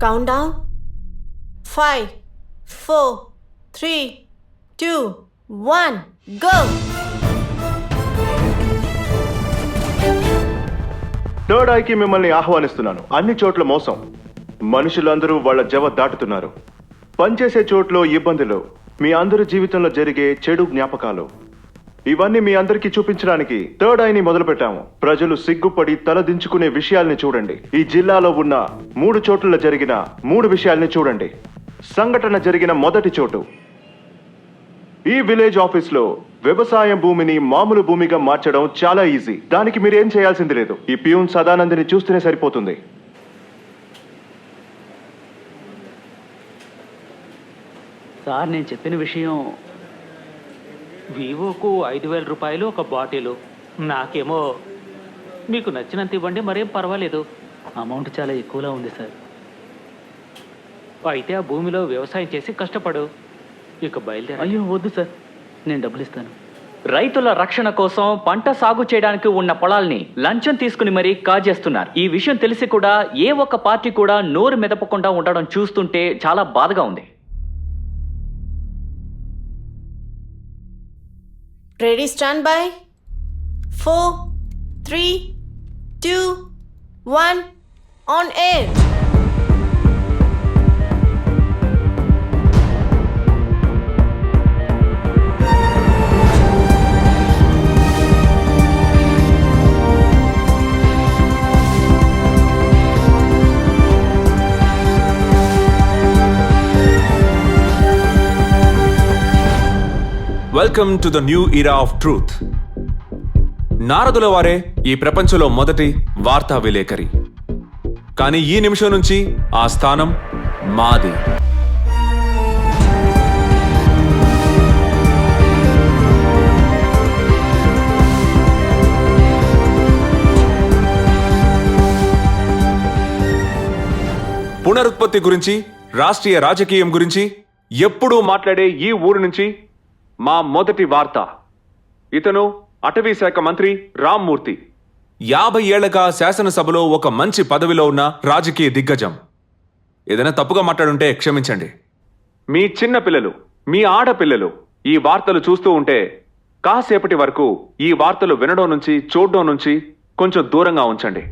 Count down. 5, 4, 3, 2, 1, go! Third ఐకి మిమ్మల్ని ఆహ్వానిస్తున్నాను. అన్ని చోట్ల మోసం, మనుషులందరూ వాళ్ళ జవ దాటుతున్నారు. పనిచేసే చోట్లో ఇబ్బందులు, మీ అందరి జీవితంలో జరిగే చెడు జ్ఞాపకాలు, ఇవన్నీ మీ అందరికీ చూపించడానికి థర్డ్ ఐని మొదలు పెట్టాము. ప్రజలు సిగ్గుపడి తలదించుకునే విషయాల్ని చూడండి. ఈ జిల్లాలో ఉన్న 3 చోట్ల జరిగిన 3 విషయాల్ని చూడండి. సంఘటన జరిగిన మొదటి చోటు, ఈ విలేజ్ ఆఫీస్ లో వ్యవసాయ భూమిని మామూలు భూమిగా మార్చడం చాలా ఈజీ. దానికి మీరేం చేయాల్సింది లేదు. ఈ ప్యూన్ సదానందిని చూస్తేనే సరిపోతుంది. సార్, నేను చెప్పిన విషయం వివోకు 5,000 రూపాయలు ఒక బాటిలు, నాకేమో మీకు నచ్చినంత ఇవ్వండి, మరేం పర్వాలేదు. అమౌంట్ చాలా ఎక్కువలా ఉంది సార్. అయితే ఆ భూమిలో వ్యవసాయం చేసి కష్టపడు. ఇక బయలుదేరి. అయ్యో వద్దు సార్, నేను డబ్బులు ఇస్తాను. రైతుల రక్షణ కోసం పంట సాగు చేయడానికి ఉన్న పొలాల్ని లంచం తీసుకుని మరీ కాజేస్తున్నారు. ఈ విషయం తెలిసి కూడా ఏ ఒక్క పార్టీ కూడా నోరు మెదపకుండా ఉండడం చూస్తుంటే చాలా బాధగా ఉంది. Ready, stand by. 4, 3, 2, 1, on air. Welcome to the new era of truth. నారదుల వారే ఈ ప్రపంచంలో మొదటి వార్తా విలేకరి. కానీ ఈ నిమిషం నుంచి ఆ స్థానం మాది. పునరుత్పత్తి గురించి, రాష్ట్రీయ రాజకీయం గురించి ఎప్పుడూ మాట్లాడే ఈ ఊరు నుంచి మా మొదటి వార్త. ఇతను అటవీ శాఖ మంత్రి రామ్మూర్తి. 50 ఏళ్లగా శాసనసభలో ఒక మంచి పదవిలో ఉన్న రాజకీయ దిగ్గజం. ఏదైనా తప్పుగా మాట్లాడుంటే క్షమించండి. మీ చిన్న పిల్లలు, మీ ఆడపిల్లలు ఈ వార్తలు చూస్తూ ఉంటే కాసేపటి వరకు ఈ వార్తలు వినడం నుంచి, చూడడం నుంచి కొంచెం దూరంగా ఉంచండి.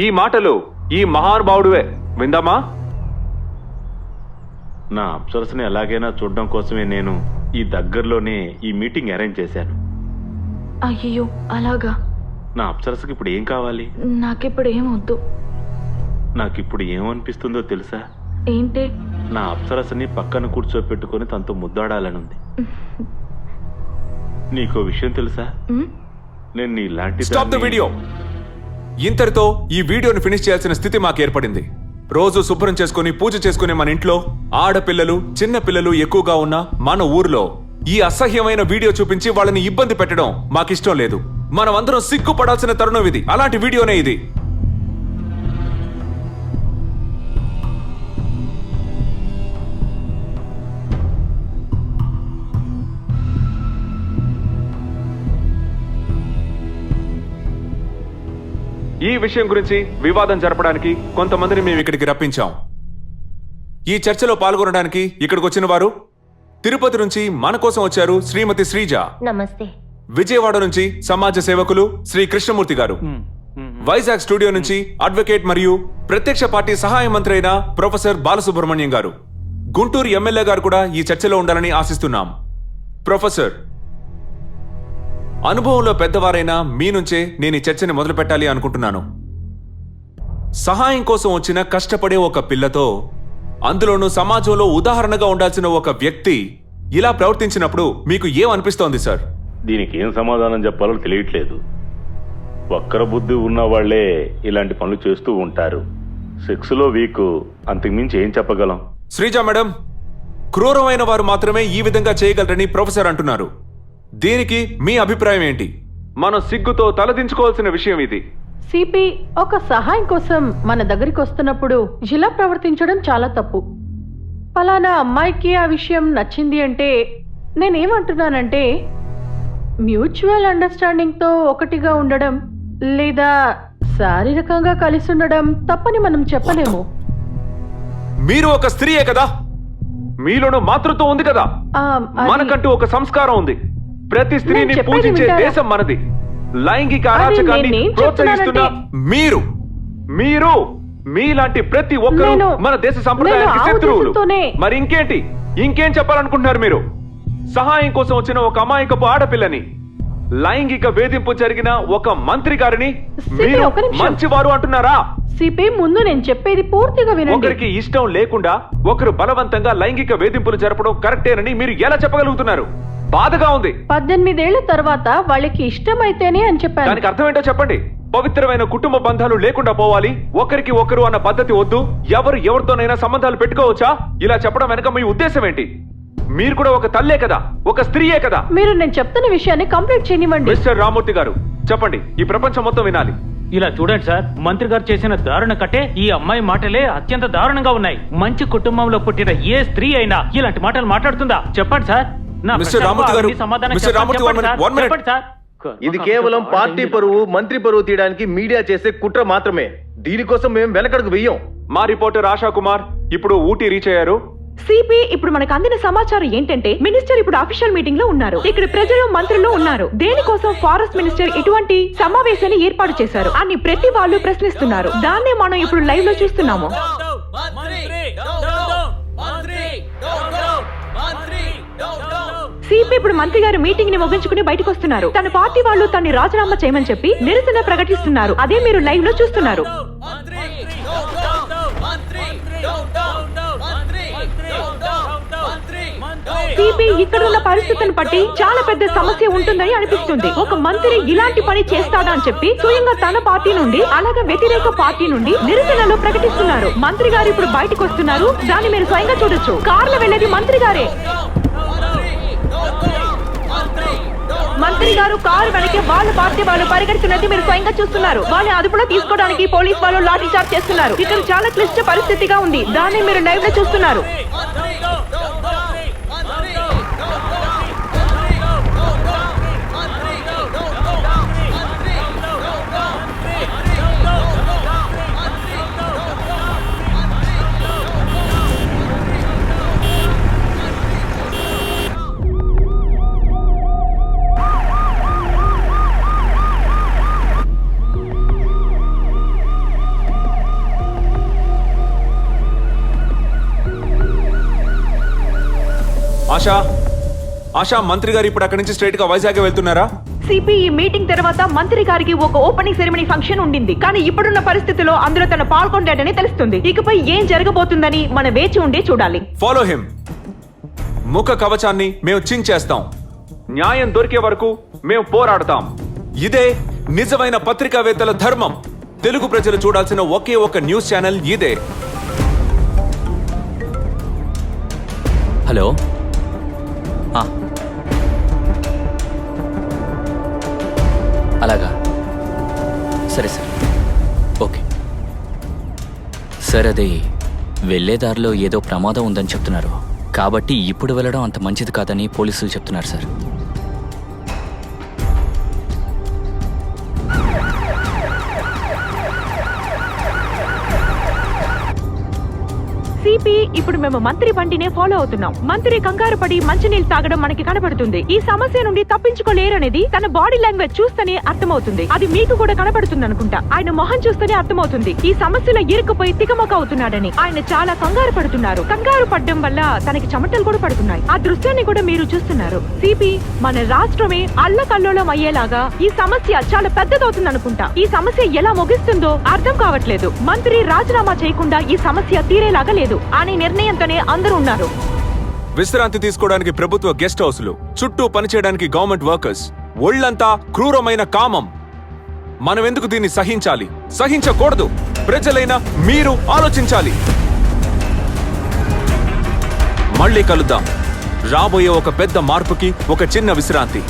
ఈ మాటలు ఈ మహానుభావుడివే. విందామా? నా అప్సరస్ని ఎలాగైనా చూడడం కోసమే నేను ఈ దగ్గరలోనే ఈ మీటింగ్ అరేంజ్ చేశాను. అయ్యో అలాగా? నా అప్సరస్కి ఇప్పుడు ఏం కావాలి? నాకిప్పుడు ఏమొద్దు. నాకిప్పుడు ఏమనిపిస్తుందో తెలుసా? ఏంటి? నా అప్సరస్ని పక్కన కూర్చోపెట్టుకుని తనతో ముద్దాడాలనుంది. నీకో విషయం తెలుసా? నేను నీలాంటి స్టాప్ ద వీడియో. ఇంతటితో ఈ వీడియోని ఫినిష్ చేయాల్సిన స్థితి మాకు ఏర్పడింది. రోజు శుభ్రం చేసుకుని పూజ చేసుకునే మన ఇంట్లో ఆడపిల్లలు, చిన్న పిల్లలు ఎక్కువగా ఉన్న మన ఊర్లో ఈ అసహ్యమైన వీడియో చూపించి వాళ్ళని ఇబ్బంది పెట్టడం మాకిష్టం లేదు. మనం అందరం సిగ్గుపడాల్సిన తరుణం ఇది. అలాంటి వీడియోనే ఇది. ఈ విషయం గురించి వివాదం జరపడానికి కొంతమందిని మేము ఇక్కడికి రప్పించాం. ఈ చర్చలో పాల్గొనడానికి ఇక్కడికి వచ్చిన వారు తిరుపతి నుంచి మన కోసం వచ్చారు శ్రీమతి శ్రీజ. నమస్తే. విజయవాడ నుంచి సమాజ సేవకులు శ్రీ కృష్ణమూర్తి గారు. వైజాగ్ స్టూడియో నుంచి అడ్వకేట్ మరియు ప్రత్యక్ష పార్టీ సహాయ మంత్రి అయిన ప్రొఫెసర్ బాలసుబ్రహ్మణ్యం గారు. గుంటూరు ఎమ్మెల్యే గారు కూడా ఈ చర్చలో ఉండాలని ఆశిస్తున్నాం. ప్రొఫెసర్, అనుభవంలో పెద్దవారైనా మీ నుంచే నేను ఈ చర్చని మొదలు పెట్టాలి అనుకుంటున్నాను. సహాయం కోసం వచ్చిన కష్టపడే ఒక పిల్లతో, అందులోనూ సమాజంలో ఉదాహరణగా ఉండాల్సిన ఒక వ్యక్తి ఇలా ప్రవర్తించినప్పుడు మీకు ఏమనిపిస్తోంది సార్? దీనికి ఏం సమాధానం చెప్పాలో తెలియట్లేదు. వక్ర బుద్ధి ఉన్న వాళ్లే ఇలాంటి పనులు చేస్తూ ఉంటారు. సెక్స్లో వీక్, అంతకుమించి ఏం చెప్పగలం? శ్రీజ మేడం, క్రూరమైన వారు మాత్రమే ఈ విధంగా చేయగలరని ప్రొఫెసర్ అంటున్నారు. దీనికి మీ అభిప్రాయం ఏంటి? మనం సిగ్గుతో తలదించుకోవాల్సిన విషయం ఇది. సిపి ఒక సహాయం కోసం మన దగ్గరికి వస్తున్నప్పుడు ఇలా ప్రవర్తించడం చాలా తప్పు. పలానా అమ్మాయికి ఆ విషయం నచ్చింది అంటే నేనేమంటున్నానంటే మ్యూచువల్ అండర్స్టాండింగ్తో ఒకటిగా ఉండడం లేదా శారీరకంగా కలిసి ఉండడం తప్పని మనం చెప్పలేము. మీరు ఒక స్త్రీయే కదా, మీలోనూ మాతృత్వం ఉంది కదా, మనకంటూ ఒక సంస్కారం ఉంది. ప్రతి స్త్రీని నేను చెప్పేది పూజించే వింటారా? దేశం మనది. లైంగిక అది అరాచకాన్ని నేనేం ప్రోత్సహిస్తున్న చెప్తున్నానంటే- మీరు మీలాంటి ప్రతి ఒక్కరూ నేను- మన దేశ సంప్రదాయానికి నేను ఆ శత్రువులు. ఉద్దేశంతోనే- మరి ఇంకేం చెప్పాలనుకుంటున్నారు మీరు? సహాయం కోసం వచ్చిన ఒక అమాయకపు ఆడపిల్లని, లైంగిక వేధింపు జరిగిన ఒక మంత్రి గారిని మీరు ఒక నిమిషం. మంచివారు అంటున్నారా? సిపి, ముందు నేను చెప్పేది పూర్తిగా వినండి. ఒకరికి ఇష్టం లేకుండా ఒకరు బలవంతంగా లైంగిక వేధింపులు జరపడం కరెక్టేనని మీరు ఎలా చెప్పగలుగుతున్నారు? బాధగా ఉంది. 18 ఏళ్ల తర్వాత వాళ్ళకి ఇష్టమైతేనే అని చెప్పాను. దానికి అర్థం ఏంటో చెప్పండి. పవిత్రమైన కుటుంబ బంధాలు లేకుండా పోవాలి, ఒకరికి ఒకరు అన్న పద్ధతి వద్దు, ఎవరు ఎవరితోనైనా సంబంధాలు పెట్టుకోవచ్చా? ఇలా చెప్పడం వెనక మీ ఉద్దేశం ఏంటి? మీరు కూడా ఒక తల్లే కదా, ఒక స్త్రీయే కదా. మీరు నేను చెప్తున్న విషయాన్ని కంప్లీట్ చేయనివ్వండి. మిస్టర్ రామూర్తి గారు చెప్పండి, ఈ ప్రపంచం మొత్తం వినాలి. ఇలా చూడండి సార్, మంత్రి గారు చేసిన దారుణ కట్టే ఈ అమ్మాయి మాటలే అత్యంత దారుణంగా ఉన్నాయి. మంచి కుటుంబంలో పుట్టిన ఏ స్త్రీ అయినా ఇలాంటి మాటలు మాట్లాడుతుందా? చెప్పండి సార్. నా మిస్టర్ ప్రశ్నకు రామూర్తి గారు, అన్ని సమాధానం మిస్టర్ చెప్పండి, రామూర్తి, చెప్పండి one minute. చెప్పండి సార్. ఇది కేవలం పార్టీ పరువు, మంత్రి పరువు తీయడానికి మీడియా చేసే కుట్ర మాత్రమే. దీనికోసం మేము వెనకడుగు వెయ్యం. మా రిపోర్టర్ ఆశా కుమార్ ఇప్పుడు ఊటీ రీచ్ అయ్యారు. సిపి, ఇప్పుడు మనకు అందిన సమాచారం ఏంటంటే మినిస్టర్ ఇప్పుడు అఫీషియల్ మీటింగ్ లో ఉన్నారు. ఇక్కడ ప్రజలు, మంత్రులు ఉన్నారు. దేనికోసం ఫారెస్ట్ మినిస్టర్ ఇటువంటి సమావేశాన్ని ఏర్పాటు చేశారు అని ప్రతి వాళ్ళు ప్రశ్నిస్తున్నారు. దాన్నే మనం ఇప్పుడు లైవ్ లో చూస్తున్నాము. సిపి ఇప్పుడు మంత్రి గారు మీటింగ్ ని ముగించుకుని బయటకు వస్తున్నారు. తన పార్టీ వాళ్ళు తనని రాజీనామా చేయమని చెప్పి నిరసన ప్రకటిస్తున్నారు. అదే మీరు లైవ్ లో చూస్తున్నారు. సిపి, ఇక్కడ ఉన్న పరిస్థితిని బట్టి చాలా పెద్ద సమస్య ఉంటుందని అనిపిస్తుంది. ఒక మంత్రి ఇలాంటి పని చేస్తాడా అని చెప్పి స్వయంగా తన పార్టీ నుండి, అలాగే వ్యతిరేక పార్టీ నుండి నిరసనలు ప్రకటిస్తున్నారు. మంత్రి గారు ఇప్పుడు బయటకు వస్తున్నారు. దాన్ని మీరు స్వయంగా చూడొచ్చు. కార్లో వెళ్ళేది మంత్రి గారే. మంత్రి గారు కారు వెనక వాళ్ళ పార్టీ వాళ్ళు పరిగెడుతున్నది మీరు స్వయంగా చూస్తున్నారు. వాళ్ళని అదుపులో తీసుకోవడానికి పోలీస్ వాళ్ళు లాఠీ చార్జ్ చేస్తున్నారు. ఇక్కడ చాలా క్లిష్ట పరిస్థితిగా ఉంది. దాన్ని మీరు లైవ్ లో చూస్తున్నారు. ఆశా, మంత్రి గారు ఇప్పుడు అక్కడి నుంచి స్ట్రైట్ గా వైజాగ్ వెళ్తున్నారా? సిపి, ఈ మీటింగ్ తర్వాత మంత్రి గారికి ఒక ఓపెనింగ్ సెరమనీ ఫంక్షన్ ఉండింది. కానీ ఇప్పుడున్న పరిస్థితిలో అందులో తను పాల్గొంటాడని తెలుస్తుంది. ఇకపై ఏం జరగబోతుందని మనం వేచి ఉండి చూడాలి. Follow him. ముఖ కవచాన్ని మేము చించేస్తాం. న్యాయం దొరికే వరకు మేము పోరాడతాం. ఇదే నిజమైన పత్రికావేత్తల ధర్మం. తెలుగు ప్రజలు చూడాల్సిన ఒకే ఒక న్యూస్ ఛానల్ ఇదే. హలో, అలాగా, సరే సార్, ఓకే సార్. అది వెళ్లే దారిలో ఏదో ప్రమాదం ఉందని చెప్తున్నారు. కాబట్టి ఇప్పుడు వెళ్ళడం అంత మంచిది కాదని పోలీసులు చెప్తున్నారు సార్. సిపి, ఇప్పుడు మేము మంత్రి బండినే ఫాలో అవుతున్నాం. మంత్రి కంగారు పడి మంచినీళ్ళు తాగడం మనకి కనబడుతుంది. ఈ సమస్య నుండి తప్పించుకోలేరనేది తన బాడీ లాంగ్వేజ్ చూస్తేనే అర్థమవుతుంది. అది మీకు కూడా కనబడుతుంది అనుకుంటా. ఆయన మొహం చూస్తేనే అర్థమవుతుంది ఈ సమస్యలో ఇరుక్కుపోయి తికమక అవుతున్నాడని. ఆయన చాలా కంగారు పడుతున్నారు. కంగారు పడడం వల్ల తనకి చెమటలు కూడా పడుతున్నాయి. ఆ దృశ్యాన్ని కూడా మీరు చూస్తున్నారు. సిపి, మన రాష్ట్రమే అల్లకల్లోలం అయ్యేలాగా ఈ సమస్య చాలా పెద్దదవుతుంది అనుకుంటా. ఈ సమస్య ఎలా ముగిస్తుందో అర్థం కావట్లేదు. మంత్రి రాజీనామా చేయకుండా ఈ సమస్య తీరేలాగా లేదు అనే నిర్ణయంతోనే అందరూ ఉన్నారు. విశ్రాంతి తీసుకోవడానికి ప్రభుత్వ గెస్ట్ హౌస్లు, చుట్టూ పనిచేయడానికి గవర్నమెంట్ వర్కర్స్, ఒళ్లంతా క్రూరమైన కామం. మనం ఎందుకు దీన్ని సహించాలి? సహించకూడదు. ప్రజలైన మీరు ఆలోచించాలి. మళ్ళీ కలుద్దాం. రాబోయే ఒక పెద్ద మార్పుకి ఒక చిన్న విశ్రాంతి.